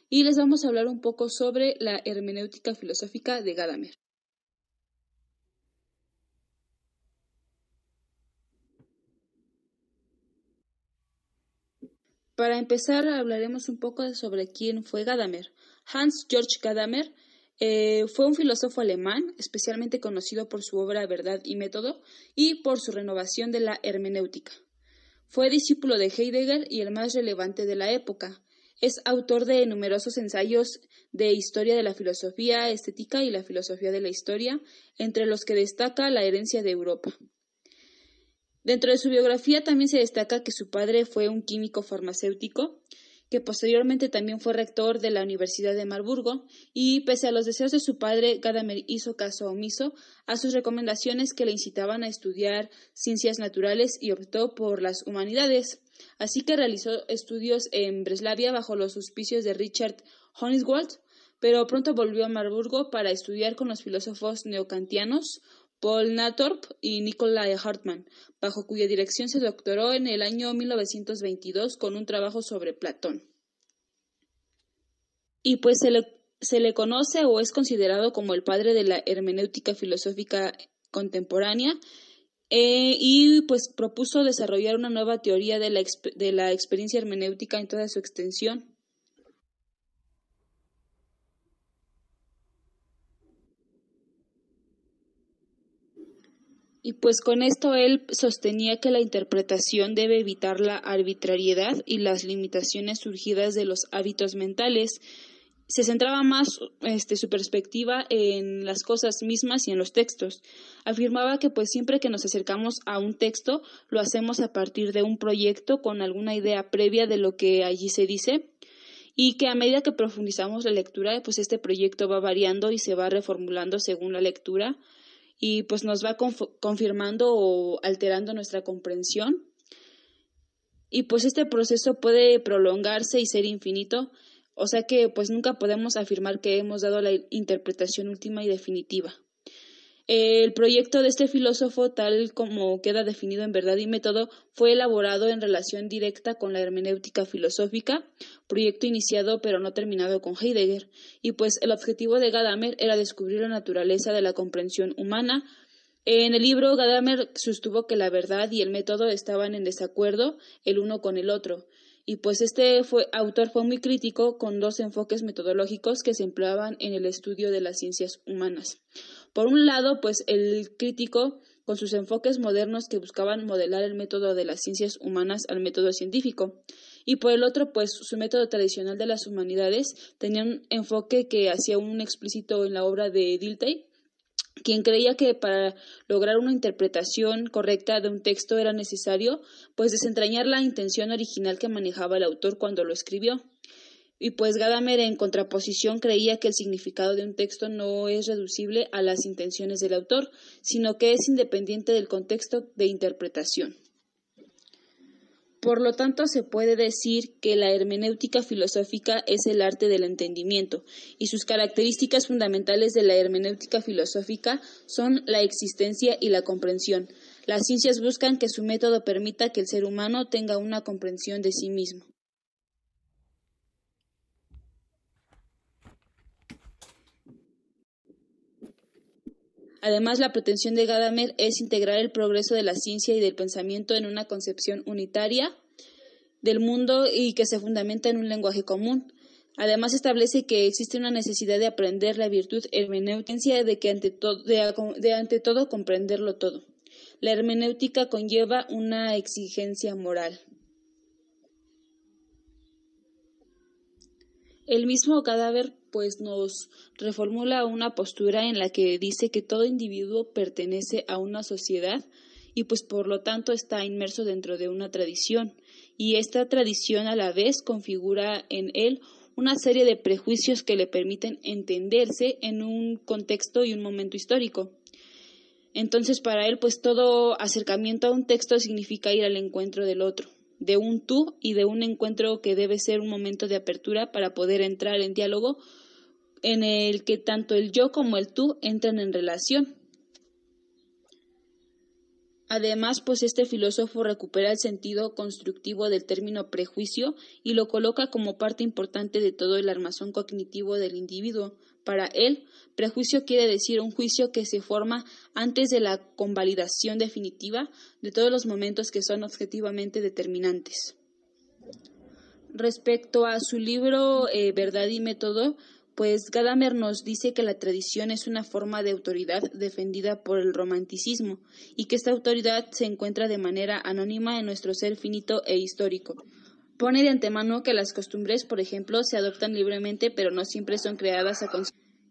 y les vamos a hablar un poco sobre la hermenéutica filosófica de Gadamer. Para empezar, hablaremos un poco sobre quién fue Gadamer. Hans Georg Gadamer fue un filósofo alemán, especialmente conocido por su obra Verdad y Método y por su renovación de la hermenéutica. Fue discípulo de Heidegger y el más relevante de la época. Es autor de numerosos ensayos de historia de la filosofía estética y la filosofía de la historia, entre los que destaca La herencia de Europa. Dentro de su biografía también se destaca que su padre fue un químico farmacéutico, que posteriormente también fue rector de la Universidad de Marburgo, y pese a los deseos de su padre, Gadamer hizo caso omiso a sus recomendaciones que le incitaban a estudiar ciencias naturales y optó por las humanidades. Así que realizó estudios en Breslavia bajo los auspicios de Richard Honigwald, pero pronto volvió a Marburgo para estudiar con los filósofos neokantianos Paul Natorp y Nikolai Hartmann, bajo cuya dirección se doctoró en el año 1922 con un trabajo sobre Platón. Y pues se le conoce o es considerado como el padre de la hermenéutica filosófica contemporánea, y pues propuso desarrollar una nueva teoría de la experiencia hermenéutica en toda su extensión. Y pues con esto él sostenía que la interpretación debe evitar la arbitrariedad y las limitaciones surgidas de los hábitos mentales. Se centraba más su perspectiva en las cosas mismas y en los textos. Afirmaba que pues siempre que nos acercamos a un texto lo hacemos a partir de un proyecto con alguna idea previa de lo que allí se dice, y que a medida que profundizamos la lectura, pues este proyecto va variando y se va reformulando según la lectura, y pues nos va confirmando o alterando nuestra comprensión. Y pues este proceso puede prolongarse y ser infinito, o sea que pues nunca podemos afirmar que hemos dado la interpretación última y definitiva. El proyecto de este filósofo, tal como queda definido en Verdad y Método, fue elaborado en relación directa con la hermenéutica filosófica, proyecto iniciado pero no terminado con Heidegger, y pues el objetivo de Gadamer era descubrir la naturaleza de la comprensión humana. En el libro, Gadamer sostuvo que la verdad y el método estaban en desacuerdo el uno con el otro, y pues autor fue muy crítico con dos enfoques metodológicos que se empleaban en el estudio de las ciencias humanas. Por un lado, pues el crítico con sus enfoques modernos que buscaban modelar el método de las ciencias humanas al método científico, y por el otro, pues su método tradicional de las humanidades tenía un enfoque que hacía un explícito en la obra de Dilthey, quien creía que para lograr una interpretación correcta de un texto era necesario pues desentrañar la intención original que manejaba el autor cuando lo escribió. Y pues Gadamer, en contraposición, creía que el significado de un texto no es reducible a las intenciones del autor, sino que es independiente del contexto de interpretación. Por lo tanto, se puede decir que la hermenéutica filosófica es el arte del entendimiento, y sus características fundamentales de la hermenéutica filosófica son la existencia y la comprensión. Las ciencias buscan que su método permita que el ser humano tenga una comprensión de sí mismo. Además, la pretensión de Gadamer es integrar el progreso de la ciencia y del pensamiento en una concepción unitaria del mundo y que se fundamenta en un lenguaje común. Además, establece que existe una necesidad de aprender la virtud hermenéutica de que ante todo comprenderlo todo. La hermenéutica conlleva una exigencia moral. El mismo Gadamer pues nos reformula una postura en la que dice que todo individuo pertenece a una sociedad y pues por lo tanto está inmerso dentro de una tradición, y esta tradición a la vez configura en él una serie de prejuicios que le permiten entenderse en un contexto y un momento histórico. Entonces para él pues todo acercamiento a un texto significa ir al encuentro del otro, de un tú y de un encuentro que debe ser un momento de apertura para poder entrar en diálogo en el que tanto el yo como el tú entran en relación. Además, pues este filósofo recupera el sentido constructivo del término prejuicio y lo coloca como parte importante de todo el armazón cognitivo del individuo. Para él, prejuicio quiere decir un juicio que se forma antes de la convalidación definitiva de todos los momentos que son objetivamente determinantes. Respecto a su libro Verdad y Método, pues Gadamer nos dice que la tradición es una forma de autoridad defendida por el romanticismo y que esta autoridad se encuentra de manera anónima en nuestro ser finito e histórico. Pone de antemano que las costumbres, por ejemplo, se adoptan libremente, pero no siempre son creadas a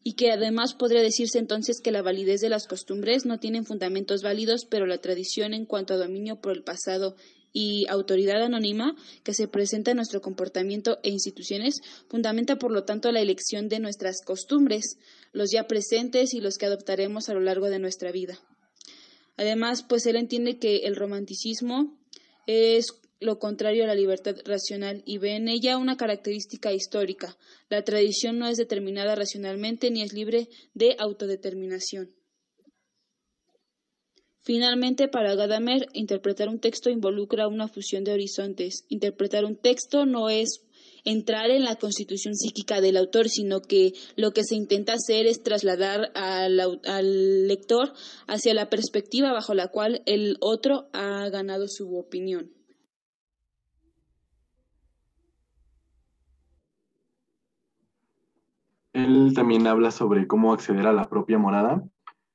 y que además podría decirse entonces que la validez de las costumbres no tienen fundamentos válidos, pero la tradición en cuanto a dominio por el pasado y autoridad anónima que se presenta en nuestro comportamiento e instituciones fundamenta por lo tanto la elección de nuestras costumbres, los ya presentes y los que adoptaremos a lo largo de nuestra vida. Además, pues él entiende que el romanticismo es lo contrario a la libertad racional y ve en ella una característica histórica. La tradición no es determinada racionalmente ni es libre de autodeterminación. Finalmente, para Gadamer, interpretar un texto involucra una fusión de horizontes. Interpretar un texto no es entrar en la constitución psíquica del autor, sino que lo que se intenta hacer es trasladar al lector hacia la perspectiva bajo la cual el otro ha ganado su opinión. Él también habla sobre cómo acceder a la propia morada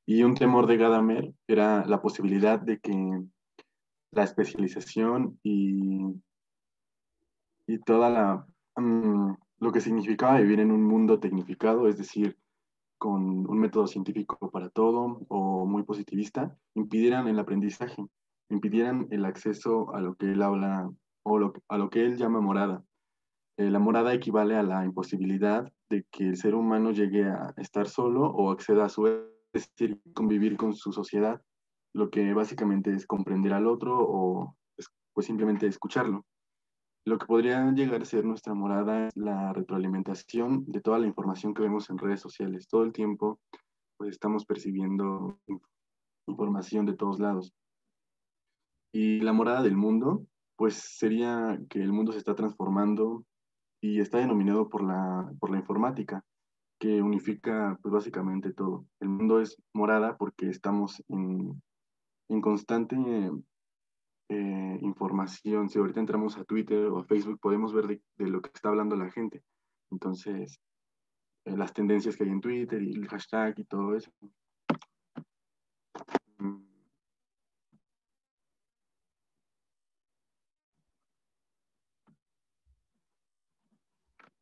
y un temor de Gadamer era la posibilidad de que la especialización y toda lo que significaba vivir en un mundo tecnificado, es decir, con un método científico para todo o muy positivista, impidieran el aprendizaje, impidieran el acceso a lo que él habla o a lo que él llama morada. La morada equivale a la imposibilidad de que el ser humano llegue a estar solo o acceda a su vez, es decir, convivir con su sociedad, lo que básicamente es comprender al otro o pues simplemente escucharlo. Lo que podría llegar a ser nuestra morada es la retroalimentación de toda la información que vemos en redes sociales. Todo el tiempo pues estamos percibiendo información de todos lados. Y la morada del mundo pues sería que el mundo se está transformando y está denominado por la informática, que unifica pues básicamente todo. El mundo es morada porque estamos en constante información. Si ahorita entramos a Twitter o a Facebook, podemos ver de lo que está hablando la gente. Entonces, las tendencias que hay en Twitter y el hashtag y todo eso. Mm,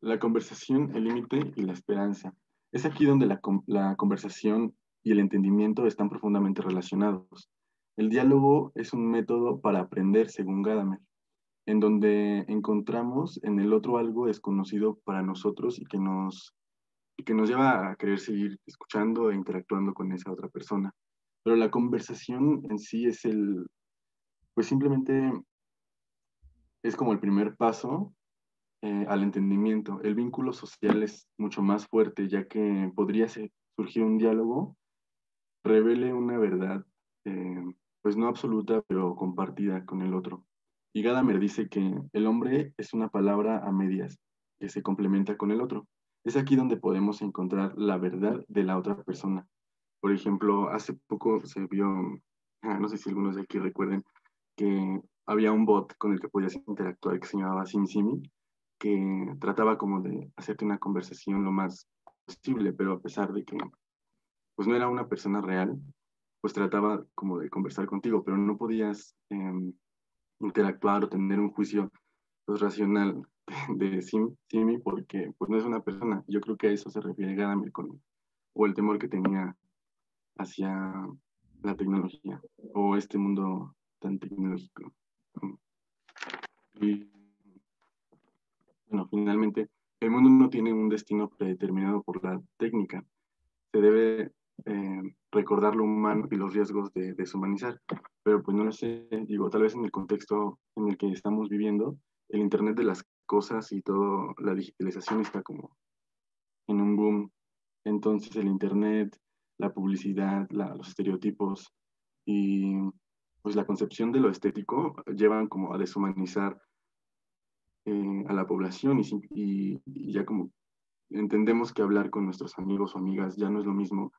La conversación, el límite y la esperanza. Es aquí donde la conversación y el entendimiento están profundamente relacionados. El diálogo es un método para aprender, según Gadamer, en donde encontramos en el otro algo desconocido para nosotros y que nos lleva a querer seguir escuchando e interactuando con esa otra persona. Pero la conversación en sí pues simplemente es como el primer paso al entendimiento. El vínculo social es mucho más fuerte, ya que podría surgir un diálogo, revele una verdad, pues no absoluta, pero compartida con el otro. Y Gadamer dice que el hombre es una palabra a medias, que se complementa con el otro. Es aquí donde podemos encontrar la verdad de la otra persona. Por ejemplo, hace poco se vio, no sé si algunos de aquí recuerden, que había un bot con el que podías interactuar que se llamaba SimSimi, que trataba como de hacerte una conversación lo más posible, pero a pesar de que pues no era una persona real, pues trataba como de conversar contigo, pero no podías interactuar o tener un juicio pues, racional de Simi porque pues no es una persona. Yo creo que a eso se refiere Gadamer o el temor que tenía hacia la tecnología o este mundo tan tecnológico. Y bueno, finalmente, el mundo no tiene un destino predeterminado por la técnica. Se debe recordar lo humano y los riesgos de deshumanizar. Pero pues no lo sé, digo, tal vez en el contexto en el que estamos viviendo, el Internet de las cosas y toda la digitalización está como en un boom. Entonces el Internet, la publicidad, los estereotipos y pues la concepción de lo estético llevan como a deshumanizar a la población y ya como entendemos que hablar con nuestros amigos o amigas ya no es lo mismo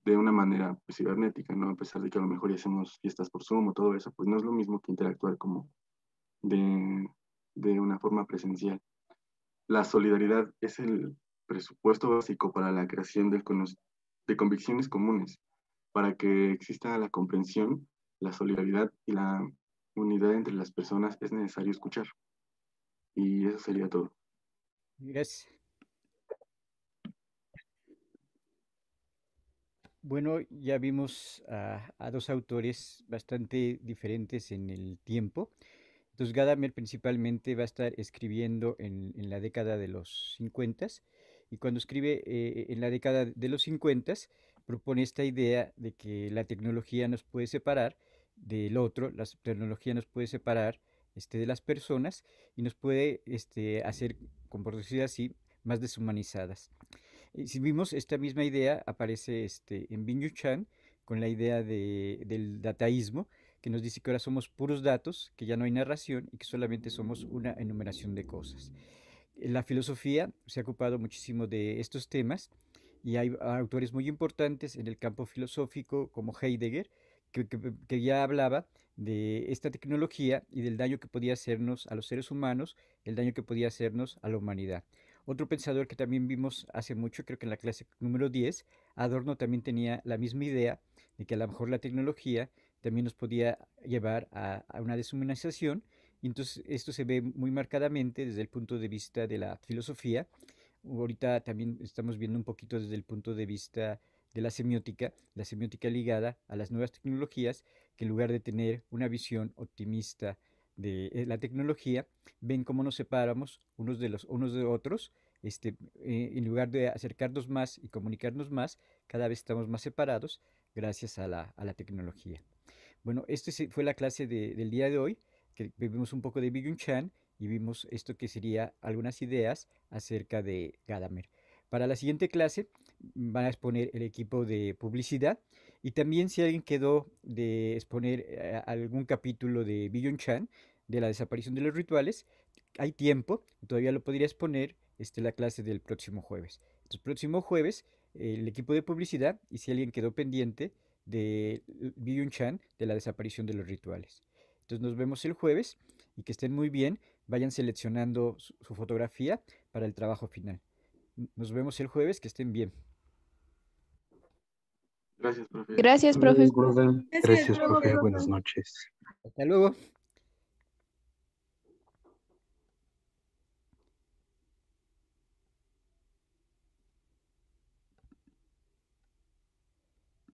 de una manera pues, cibernética, ¿no? A pesar de que a lo mejor ya hacemos fiestas por Zoom o todo eso, pues no es lo mismo que interactuar como de una forma presencial. La solidaridad es el presupuesto básico para la creación de convicciones comunes, para que exista la comprensión, la solidaridad y la unidad entre las personas es necesario escuchar. Y eso sería todo. Gracias. Bueno, ya vimos a dos autores bastante diferentes en el tiempo. Entonces, Gadamer principalmente va a estar escribiendo en la década de los 50 y cuando escribe en la década de los 50 propone esta idea de que la tecnología nos puede separar del otro, la tecnología nos puede separar de las personas y nos puede hacer, como por decir así, más deshumanizadas. Si vimos esta misma idea aparece en Byung-Chul Chan con la idea del dataísmo, que nos dice que ahora somos puros datos, que ya no hay narración y que solamente somos una enumeración de cosas. La filosofía se ha ocupado muchísimo de estos temas y hay autores muy importantes en el campo filosófico como Heidegger, que ya hablaba de esta tecnología y del daño que podía hacernos a los seres humanos, el daño que podía hacernos a la humanidad. Otro pensador que también vimos hace mucho, creo que en la clase número 10, Adorno también tenía la misma idea de que a lo mejor la tecnología también nos podía llevar a una deshumanización. Y entonces esto se ve muy marcadamente desde el punto de vista de la filosofía. Ahorita también estamos viendo un poquito desde el punto de vista de la semiótica ligada a las nuevas tecnologías, que en lugar de tener una visión optimista de la tecnología, ven cómo nos separamos unos de otros, en lugar de acercarnos más y comunicarnos más, cada vez estamos más separados gracias a la tecnología. Bueno, fue la clase del día de hoy, que vimos un poco de Byung Chan y vimos esto que sería algunas ideas acerca de Gadamer. Para la siguiente clase van a exponer el equipo de publicidad y también si alguien quedó de exponer algún capítulo de Byung Chan, de la desaparición de los rituales, hay tiempo, todavía lo podría exponer la clase del próximo jueves. Entonces, próximo jueves, el equipo de publicidad y si alguien quedó pendiente de Byung Chan, de la desaparición de los rituales. Entonces nos vemos el jueves y que estén muy bien. Vayan seleccionando su fotografía para el trabajo final. Nos vemos el jueves, que estén bien. Gracias, profe. Gracias, profe. Gracias, profe. Gracias, Gracias, profe. profe. Buenas noches. Hasta luego.